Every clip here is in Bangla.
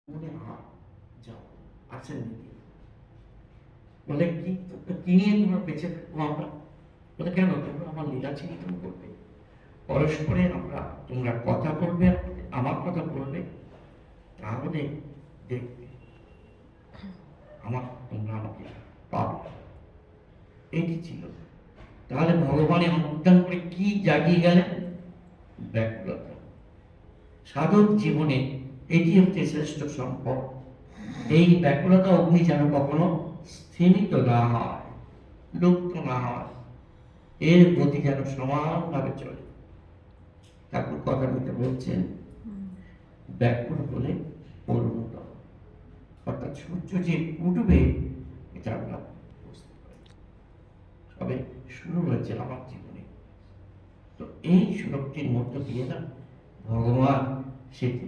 বলে যাও আছেন নাকি? বলে কি কি নিয়ে তোমরা বেঁচে থাকবো আমরা? বলে কেন তোমরা আমার লীলা চিন্তন করবে, পরস্পরে তোমরা কথা বলবে, আমার কথা বলবে, তাহলে দেখবে তোমরা আমাকে পাবে। এটি ছিল। তাহলে ভগবান এমন উদ্যান করে কি জাগিয়ে গেলেন? ব্যাকুলতা। সাধক জীবনে এটি হচ্ছে শ্রেষ্ঠ সম্পদ। এই ব্যাকুলতা অগ্নি যেন কখনো স্থিমিত না হয়, লুপ্ত না হয়, এর গতি যেন সমানভাবে চলে। ঠাকুর কথা বলতে বলছেন ব্যাকুল বলে পরিণত, অর্থাৎ সূর্য যে উঠবে এটা আমরা বুঝতে পারি। তবে শুরু হয়েছে আমার জীবনে। তো এই সুরক্ষির মধ্য দিয়ে না ভগবান সেটি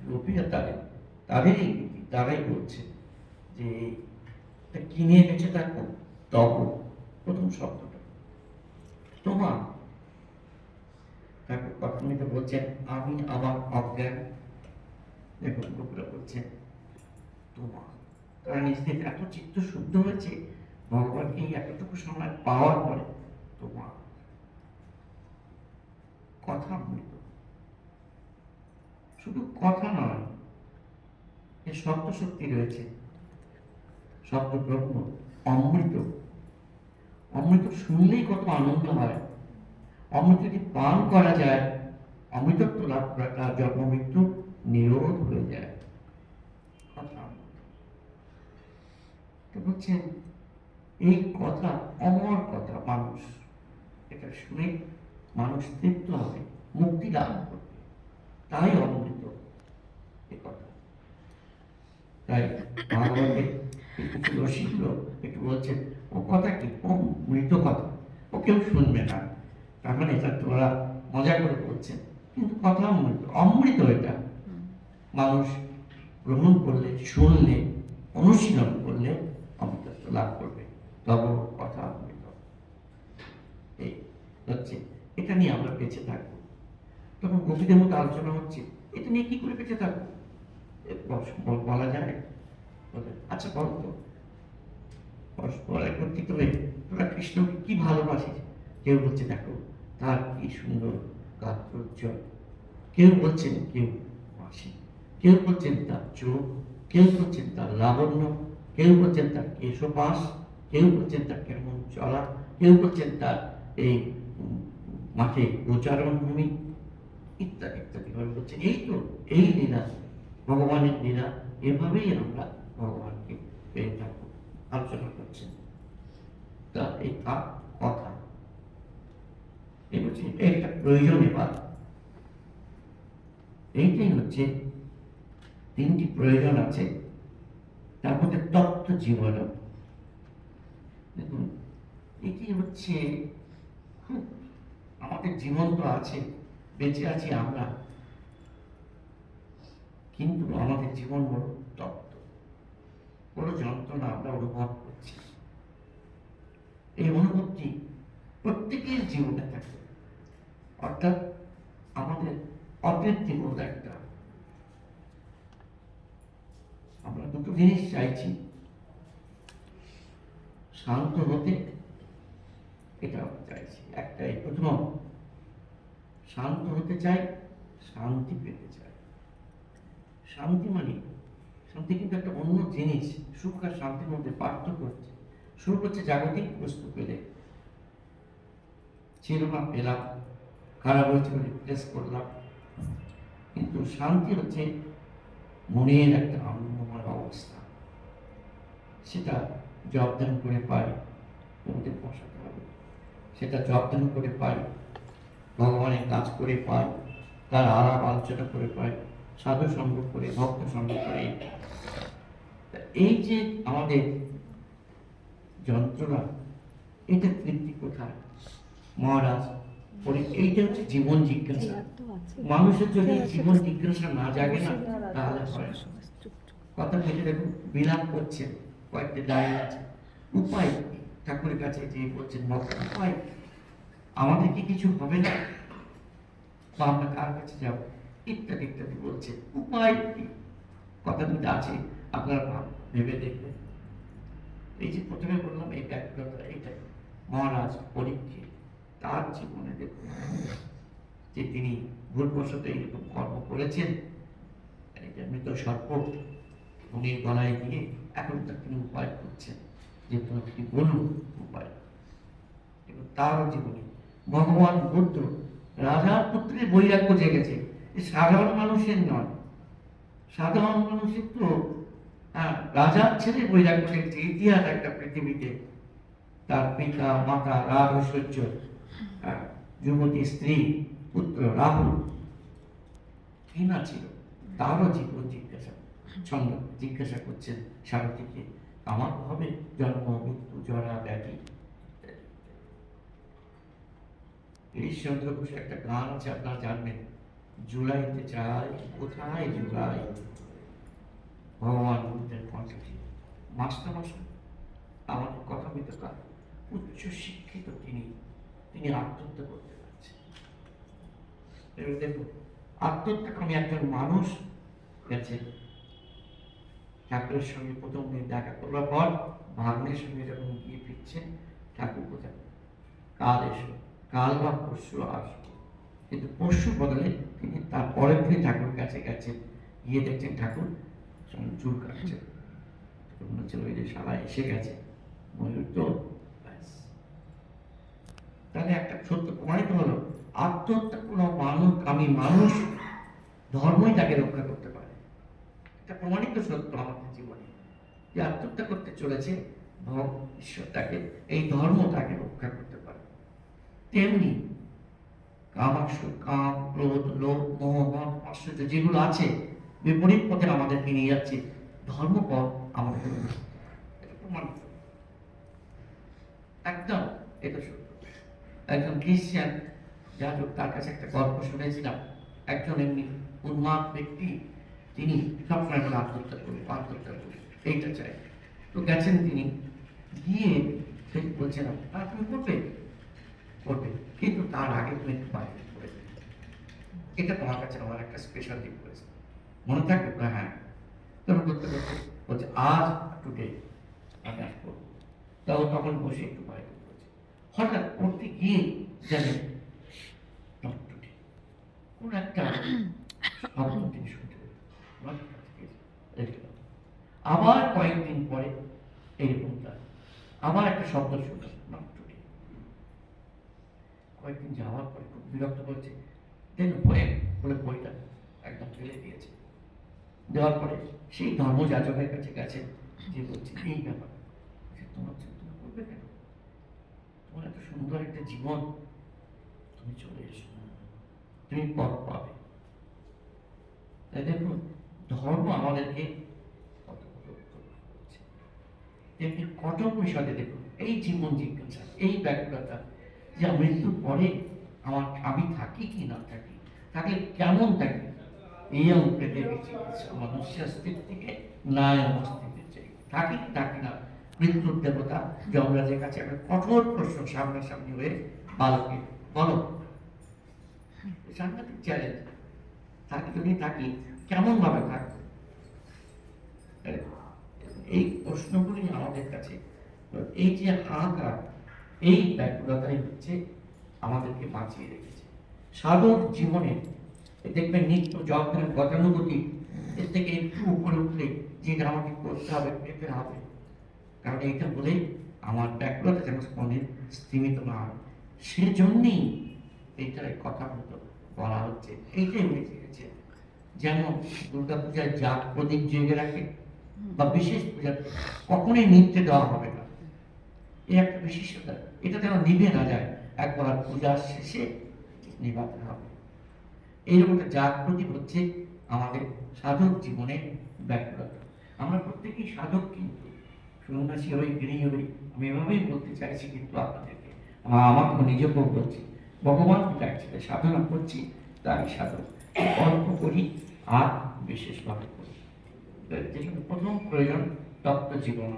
রূপিয়া তাদেরই তারাই বলছে যে কি নিয়ে বেঁচে থাকবো? তব প্রথম শব্দটা তোমার। ঠাকুর প্রাথমিকে বলছেন আমি আমার অজ্ঞান, দেখুন গোপুরা বলছেন তোমার। তারা নিজেদের এত চিত্ত শুদ্ধ হয়েছে ভগবানকে এতটুকু সময় পাওয়ার পরে তোমার কথা মৃত, শুধু কথা নয়, এর শব্দ শক্তি রয়েছে। শব্দ ব্রহ্ম, অমৃত। অমৃত শুনলেই কত আনন্দ হয়। অমৃত যদি পান করা যায়, অমৃতত্ব লাভ করা, তার জন্ম মৃত্যু নিরোধ হয়ে যায়। কথা তো বলছেন এই কথা অমর কথা, মানুষ এটা শুনে মানুষ তৃপ্ত হবে, মুক্তি লাভ করবে, তাই অমৃত এ কথা। তাই ভাগবতে কিছু রসিক লোক একটু বলছেন ও কথা কি, ও মৃত কথা, ও কেউ শুনবে না, তার মানে এটা তোরা মজা করে বলছেন, কিন্তু কথা অমৃত, অমৃত এটা। মানুষ গ্রহণ করলে, শুনলে, অনুশীলন করলে অমৃতত্ব লাভ করবে। তব কথা অমৃত। এই হচ্ছে, এটা নিয়ে আমরা বেঁচে থাকবো। তখন গোপীদের মতো আলোচনা হচ্ছে, এটা নিয়ে কি করে বেঁচে থাকবো? বলা যায়? আচ্ছা বলো তো, পরস্পর একত্রিত হয়ে তোরা কৃষ্ণকে কি ভালোবাসিস? কেউ বলছে দেখো তার কি সুন্দর গাত্রোজ্জ্বল, কেউ বলছেন কেউ হাসি, কেউ বলছেন তার চোখ, কেউ বলছেন তার লাবণ্য, কেউ বলছেন তার কেশপাশ, কেউ বলছেন তার কেমন চলা, কেউ বলছেন তার এই মাঠে গোচারণ ভূমি, ইত্যাদি ইত্যাদি ভাবে বলছেন। এই তো এই লীলা, ভগবানের লীলা, এভাবেই আমরা ভগবানকে পেয়ে থাকবো। আলোচনা করছেন তা এই কথা এই বলছি একটা প্রয়োজন। এবার এইটাই হচ্ছে তিনটি প্রয়োজন আছে, তার মধ্যে তত্ত্ব জীবন। দেখুন এটি হচ্ছে খুব, আমাদের জীবন তো আছে, বেঁচে আছি আমরা, কিন্তু আমাদের জীবন বড় তত্ত্ব, বড় যন্ত্রণা আমরা অনুভব করছি। এই অনুভূতি প্রত্যেকের জীবনে থাকে, অর্থাৎ আমাদের অতৃপ্তি বোধ একটা। আমরা দুটো জিনিস চাইছি, শান্ত হতে, এটা চাইছি একটাই, প্রথম শান্ত হতে চাই, শান্তি পেতে চাই। শান্তি মানে, শান্তি কিন্তু একটা অন্য জিনিস। সুখ আর শান্তির মধ্যে পার্থক্য হচ্ছে, সুখ হচ্ছে জাগতিক বস্তু পেলে, ছিল না পেলাম, খারাপ হয়েছে বলে রিপ্লেস করলাম, কিন্তু শান্তি হচ্ছে মনের একটা আনন্দময় অবস্থা। সেটা জবদান করে পাই, তোমাদের বসাতে হবে, সেটা জবদান করে পাই, ভগবানের কাজ করে পাই, তার আলাপ আলোচনা করে পাই, সাধু সঙ্গ করে, ভক্ত সঙ্গ করে। এই যে আমাদের যন্ত্রণা, এটা তৃপ্তি কোথায়? মহারাজ এইটা হচ্ছে জীবন জিজ্ঞাসা। মানুষের যদি জীবন জিজ্ঞাসা না জাগে না, তাহলে হয় কথা ভেবে দেখুন, বিলাপ করছেন, কয়েকটি লাইন আছে, উপায় ঠাকুরের কাছে যে বলছেন উপায়, আমাদের কি কিছু হবে না, বা আমরা কার কাছে যাব, ইত্যাদি ইত্যাদি বলছে। উপায় কি? কথা কিন্তু আছে, আপনারা ভেবে দেখবেন। এই যে প্রথমে বললাম এই ব্যাকগ্রাউন্ড, এইটাই মহারাজ পরীক্ষিত তার জীবনে দেখুন যে তিনি ভুলবশত এইরকম কর্ম করেছেন, মৃত সর্প উনি গলায় দিয়ে এখন তার তিনি উপায় করছেন, যে তোমাকে কি বলুন উপায়। এবং তারও জীবনে ভগবান বুদ্ধ রাজার পুত্রের বৈরাগ্য জেগেছে, সাধারণ মানুষের নয়। সাধারণ মানুষের তো রাজার ছেলে বৈরাগ্য জেগেছে। ইতিহাস একটা পৃথিবীতে তার পিতা মাতা রাগ ঐশ্বর্য, যুবতী স্ত্রী পুত্র রাহুল কি না ছিল, তারও জীবন জিজ্ঞাসা করছেন সারথীকে, আমার হবে জন্ম মৃত্যু জরা ব্যাধি। গিরিশচন্দ্র ঘোষের একটা গান আছে, আপনারা জানবেন, জুলাইতে চাই কোথায় জুলাই। ভগবান বুদ্ধের কণ্ঠে মাস্টার মশাই আমাদের কথা মিততা উচ্চ শিক্ষিত, তিনি আত্মহত্যা করতে পারছেন। দেখুন আত্মহত্যাকামী একজন মানুষ গেছে ঠাকুরের সঙ্গে প্রথম দিন দেখা করবার পর ভাগ্নের সঙ্গে যখন গিয়ে ফিরছেন, ঠাকুর কোথায়, কাল এসো, কাল বা পরশু আসবো। কিন্তু পরশু বদলে তিনি তার পরের দিন ঠাকুরের কাছে গেছেন, গিয়ে দেখছেন ঠাকুর চুল কাটছে। মনে হচ্ছিল ওই যে সারা এসে গেছে ময়ূর তো। তাহলে একটা সত্য প্রমাণিত হলো, আত্মহত্যা কোনো মানুষ, আমি মানুষ ধর্মই তাকে রক্ষা করতে পারে। এটা প্রমাণিত সত্য আমাদের জীবনে, যে আত্মহত্যা করতে চলেছে ঈশ্বর তাকে, এই ধর্ম তাকে রক্ষা করতে পারে। তেমনি কামাক্ষ, কাম, ক্রোধ, লোভ, মোহ, মদ, আশ্চর্য যেগুলো আছে বিপরীত পথে আমাদেরকে নিয়ে যাচ্ছে, ধর্মপথ আমাদের প্রমাণিত একদম। এটা সত্য। একজন খ্রিস্টান যাজক, তার কাছে একটা গল্প শুনেছিলাম। একজন এমনি উন্মাদ ব্যক্তি, তিনি সবসময় করে আত্মহত্যা করবে এইটা চাই। তো গেছেন তিনি, গিয়ে বলছেন তুমি করবে, কিন্তু তার আগে তুমি একটু বাইরে করে, এটা তোমার কাছে আমার একটা স্পেশাল দিক করেছে, মনে থাকবে? হ্যাঁ। তখন করতে করতে বলছে আজ টুডে আমি আর করবো। তাও তখন বসে একটু বাইরে করেছে। হঠাৎ করতে গিয়ে জানেন কোন একটা শব্দ তিনি শুনতে পেলেন। আবার কয়েকদিন পরে এইরকম আবার একটা শব্দ শুনলেন, কয়েকদিন যাওয়ার পরে খুব বিরক্ত করছে, দেন বলে বইটা একদম ফেলে দিয়েছে। দেওয়ার পরে সেই ধর্মযাজকের কাছে গেছেন, যে বলছে এই ব্যাপার, তোমার তুমি করবে কেন, তোমার এত সুন্দর একটা জীবন, তুমি চলে এসো, তুমি পথ পাবে। তাই দেখুন ধর্ম আমাদেরকে তেমনি কঠোর বিষয়ে দেখুন এই জীবন জিজ্ঞাসা, এই ব্যাকুলতা, যে মৃত্যুর পরে আমি থাকি কি না থাকি, থাকলে কেমন থাকি, এই অঙ্কে দেখেছি মনুষ্য স্থিতিকে ন্যায় অবস্থিতি চাই, থাকি না। মৃত্যুর দেবতা যমরাজের কাছে একটা কঠোর প্রশ্ন সামনাসামনি হয়ে বালকে বলো, সাংঘাতিক চ্যালেঞ্জ, যদি থাকি কেমন ভাবে থাকবো। এই প্রশ্নগুলি আমাদের কাছে, এই যে হাহাকার, এই ব্যাকুলতাই হচ্ছে আমাদেরকে বাঁচিয়ে রেখেছে। সাধক জীবনে দেখবেন নিত্য যত্নের গতানুগতি, এর থেকে একটু উপরে উঠলে যেটা আমাকে করতে হবে, পেতে হবে, কারণ এইটা বলেই আমার ব্যাকুলতা যেন মনের স্থিমিত না হয়, সেজন্যই এইটার কথা মতো বলা হচ্ছে। এইটাই হয়েছে যেমন দুর্গা পূজায় জাগ প্রদীপ জেগে রাখে, বা বিশেষ পূজা কখনোই নিভতে দেওয়া হবে না, এই একটা বিশেষতা, এটা যেন নিভে না যায়, একবার পূজার শেষে নিভাতে হবে। এইরকম একটা জাগ প্রদীপ হচ্ছে আমাদের সাধক জীবনের ব্যাকুলতা। আমরা প্রত্যেকেই সাধক, কিন্তু সন্ন্যাসী হই, গৃহী হই, আমি এভাবেই বলতে চাইছি, কিন্তু আপনাদেরকে আমাকে নিজেকেও বলছি, ভগবান ডাকছে, সাধনা করছি, তাই সাধক। অল্প করি আর বিশেষভাবে করি। যেখানে প্রথম প্রয়োজন তত্ত্ব জীবন।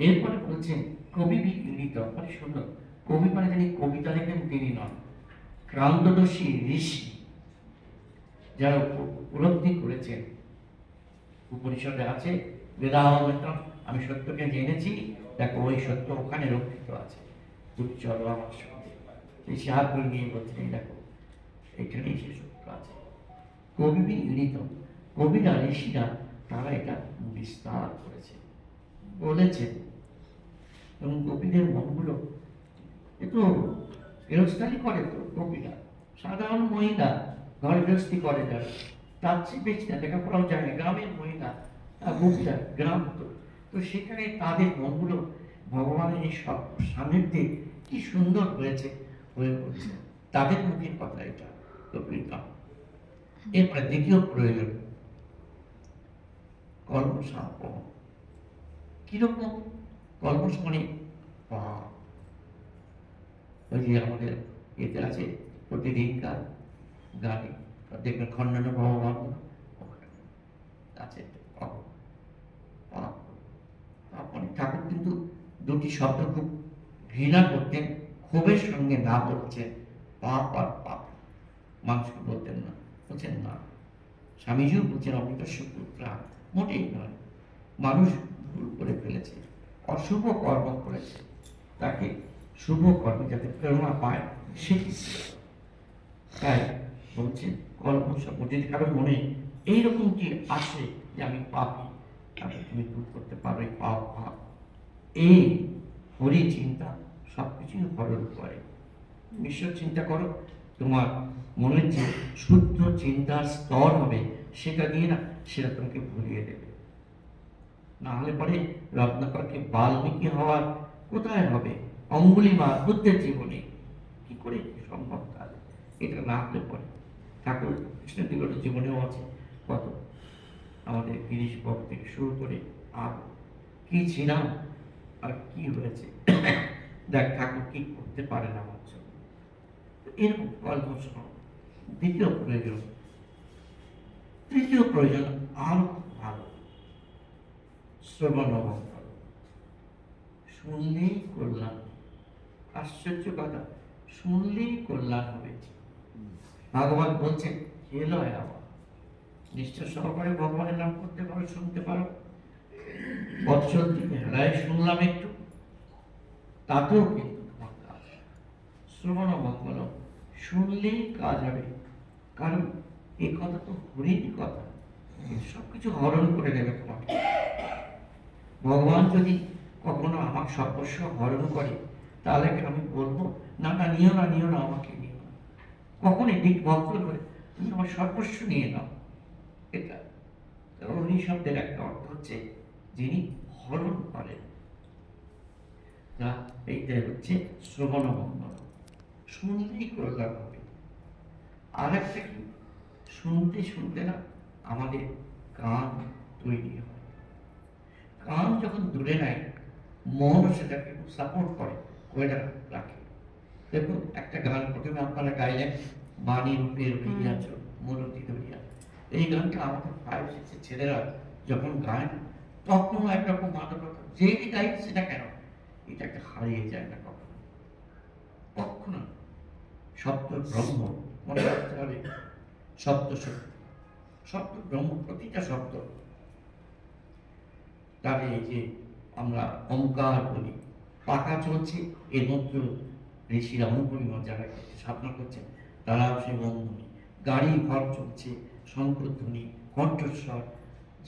এরপরে বলছেন কবি বিনীত, মানে সুন্দর। কবি মানে যিনি কবিতা লেখেন তিনি নন, ক্রান্তদর্শী ঋষি, যারা উপলব্ধি করেছেন উপনিষদে আছে বেদাহমেতম, আমি সত্যকে জেনেছি, দেখো ওই সত্য ওখানে রক্ষিত আছে, তুমি চলো আমার সঙ্গে। এই সে হাত ধরে নিয়ে বলছে, এই দেখো এখানেই সে সত্য আছে। কবি ইনিত, কবিরা ঋষিরা তারা এটা বিস্তার করেছে, বলেছে। এবং কবিদের মনগুলো একটু গৃহস্থালি করে, তো কবিরা সাধারণ মহিলা ঘর গৃহস্থী করে যারা, তার চেয়ে বেশি না, লেখাপড়াও যায় না, গ্রামের মহিলা কবিরা, গ্রাম তো, তো সেখানে তাদের মনগুলো ভগবানের এই সব সান্নিধ্যে কি সুন্দর হয়েছে, হয়ে পড়ছে, তাদের মুখের কথা এটা কবিতা। এরপরে দ্বিতীয় প্রয়োজন কর্মসাপন। কিরকম কর্মসমানে পাপ, ওই যে আমাদের এতে আছে প্রতিদিনকার গানে দেখবেন খণ্ডন ভগবান আছে পাপ। মানে ঠাকুর কিন্তু দুটি শব্দ খুব ঘৃণা করতেন, ক্ষোভের সঙ্গে না বলছেন পাপ আর পাপ, মানুষকে বলতেন না, বলছেন না। স্বামীজিও বলছেন অমৃত পুত্রা, মোটেই নয়, মানুষ ভুল করে ফেলেছে, অশুভ কর্ম করেছে, তাকে শুভ কর্মে যাতে প্রেরণা পায় সেটি। তাই বলছে কর্ম যদি কারো মনে এইরকম কি আসে যে আমি পাপি, তাকে তুমি দূর করতে পারো এই পাপ ভাব। এই হরি চিন্তা সবকিছুই হরণ করে। ঈশ্বর চিন্তা করো, তোমার মনের যে শুদ্ধ চিন্তার স্তর হবে সেটা দিয়ে না, সেটা তোমাকে ভুলিয়ে দেবে। না হলে পরে রত্নাকরকে বাল্মীকি হওয়ার কোথায় হবে, অঙ্গুলিমাল বুদ্ধের জীবনে কি করে সম্ভব? তাহলে এটা না হলে পরে ঠাকুর কৃষ্ণদেবের জীবনেও আছে কত আমাদের গিরিশ ভক্ত থেকে শুরু করে আর কি ছিলাম আর কি হয়েছে, দেখ ঠাকুর কি করতে পারে না আমার জন্য। এরকম গল্প শোনো। দ্বিতীয় প্রয়োজন, তৃতীয় প্রয়োজন আরো ভালো, শ্রবণ মঙ্গল। শুনলেই কল্যাণ, আশ্চর্য কথা, শুনলেই কল্যাণ হবে। ভগবান বলছেন কে লয় আবার নিশ্চয় সহকারে ভগবানের নাম করতে পারো, শুনতে পারো। বৎসল থেকে হেলায় শুনলাম একটু, তাতেও কিন্তু তোমার কাজ। শ্রবণ মঙ্গল, শুনলেই কাজ হবে, কারণ এই কথা তো হরির কথা, সবকিছু হরণ করে নেবে তোমাকে। ভগবান যদি কখনো আমার সর্বস্ব হরণ করে, তাহলে আমি বলবো না না নিও না, নিও না, আমাকে নিও না। কখনই দিক ভক্ত করে তুমি আমার সর্বস্ব নিয়ে নাও। এটা হরি শব্দের একটা অর্থ হচ্ছে যিনি হরণ করেন। এইটাই হচ্ছে শ্রবণ মঙ্গল, শুনলেই কল্যাণ হবে। আর একটা কি, শুনতে শুনতে না আমাদের কান তৈরি হয়। কান যখন দূরে নেয়, মন সেটাকে সাপোর্ট করে, ওইটা রাখে। দেখুন একটা গান প্রথমে আপনারা গাইলেন, বাণী রূপে রহিয়াছ মূরতি ধরিয়া, এই গানটা আমাদের 5-6 ছেলেরা যখন গায় তখন একরকম মাদকতা, যেই গাই সেটা কেন এটাকে হারিয়ে যায় না কখনো কখনো। সপ্ত ব্রহ্ম মনে রাখতে হবে, সপ্ত সত্য, সপ্ত ব্রহ্ম, প্রতিটা শব্দ। তাহলে এই যে আমরা ওঙ্কার বলি, পাকা চলছে, এর মধ্যে ঋষিরা অনুপরিমাণ যারা সাধনা করছেন তারাও সেই বন্ধনী, গাড়ি ঘর চলছে, শঙ্করধ্বনি, কণ্ঠস্বর,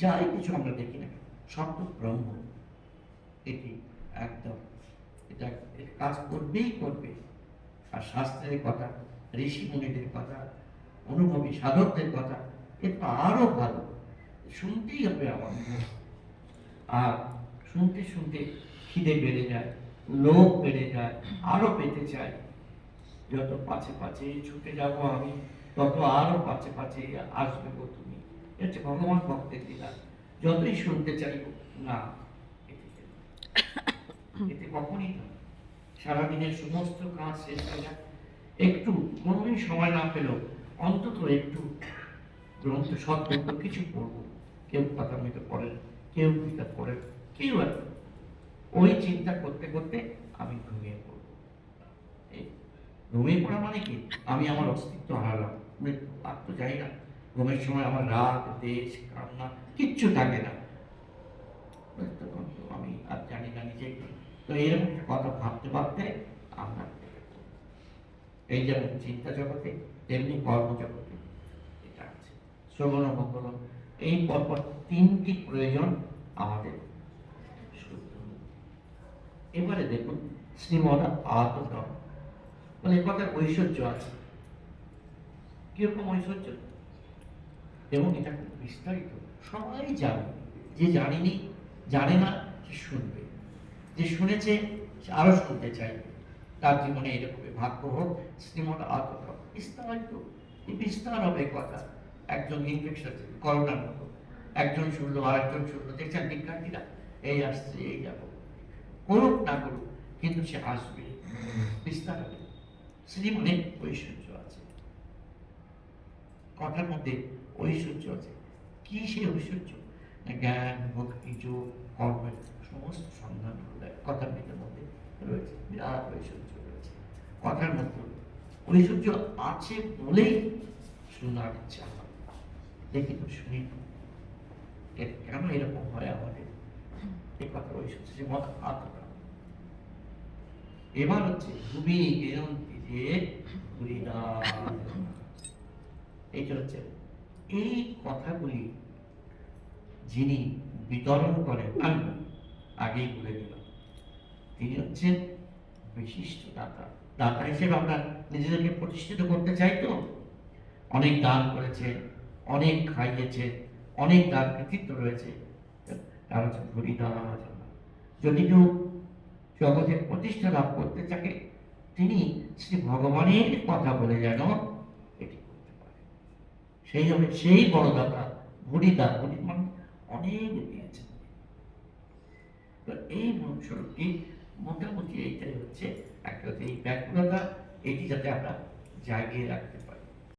যাই কিছু আমরা দেখি না, শব্দ ব্রহ্ম। এটি একদম এটা কাজ করবেই করবে। আর শাস্ত্রের কথা, ঋষি মুনিদের কথা, অনুভবী সাধকদের কথা, এটা আরো ভালো, শুনতেই হবে আমার। আর শুনতে শুনতে খিদে বেড়ে যায়, লোভ বেড়ে যায়, আরো পেতে চাই। যত পাছে পাছে ছুটে যাব আমি, তত আরো পাছে পাছে আসবে গো তুমি। এটা ভগবান ভক্তের দিলা, যতই শুনতে চাইব না, এতে কখনই না। সারাদিনের সমস্ত কাজ শেষ হয়ে যায়, একটু কোনোদিন সময় না পেলেও অন্তত একটু গ্রন্থ সৎগ্রন্থ কিছু পড়বো। কেউ কথামৃত পড়েন, কেউ গীতা পড়েন, কেউ আর ওই চিন্তা করতে করতে আমি ঘুমিয়ে পড়বো। ঘুমিয়ে পড়া মানে কি, আমি আমার অস্তিত্ব হারালাম, মৃত্যু, আর তো যাই না, ঘুমের সময় আমার রাগ, দেশ, কান্না কিচ্ছু থাকে না। তখন তো আমি আর জানি না নিজে কি। তো এরকম একটা কথা ভাবতে ভাবতে আমরা এই যেমন চিন্তা জগতে তেমনি কর্মজগতে এটা আছে। শ্রবণ মঙ্গলম, এই পরপর তিনটি প্রয়োজন আমাদের শুদ্ধ। এবারে দেখুন শ্রীমদ আততম, মানে কথার ঐশ্বর্য আছে। কিরকম ঐশ্বর্য, এবং এটা খুব বিস্তারিত, সবাই জানে। যে জানেনি, জানে না, সে শুনবে। যে শুনেছে সে আরো শুনতে চাইবে। তার জীবনে এরকম ভাগ্য হোক। শ্রীমদ আততম বিস্তারিত, এই বিস্তার হবে কথা। একজন ইনফেকশন, করোনার মতো, একজন শুনলো আর একজন শুনলো। দেখছেন বিজ্ঞানীরা এই আসছে, এই যাবো, করুক না করুক, কিন্তু সে আসবে, বিস্তার হবে। শ্রীমনে ঐশ্বর্য আছে, কথার মধ্যে ঐশ্বর্য আছে। কি সেই ঐশ্বর্য? জ্ঞান, ভক্তি, যোগ, কর্মের সমস্ত সন্ধান কথার মধ্যে রয়েছে। বিরাট ঐশ্বর্য রয়েছে কথার মধ্যে। ঐশ্বর্য আছে বলেই শোনার ইচ্ছা হয়। দেখি তো, শুনি কেন এরকম হয় আমাদের। এই কথা ঐশ্বর্য যে মত আত্মা। এবার হচ্ছে ভূমি গেয়ন্তি যে এইটা হচ্ছে এই কথাগুলি যিনি বিতরণ করেন। আমি আগেই বলে দিলাম, তিনি হচ্ছেন বিশিষ্ট দাতা। দাতা হিসেবে আমরা নিজেদেরকে প্রতিষ্ঠিত করতে চাই তো। অনেক দান করেছে, অনেক খাইয়েছে, অনেক দান কৃতিত্ব রয়েছে। তার হচ্ছে হরিদাস। যদি কেউ জগতের প্রতিষ্ঠা লাভ করতে থাকে, তিনি শ্রী ভগবানের কথা বলে যেন এটি করতে পারে। সেই হবে সেই বড় দাতা। হরিদা, হরি মানে অনেক দিয়েছে। তো এই মনুষ্যটি মোটামুটি এইটাই হচ্ছে একটা, এই ব্যাকুলতা, এটি যাতে আমরা জাগিয়ে রাখতে পারি।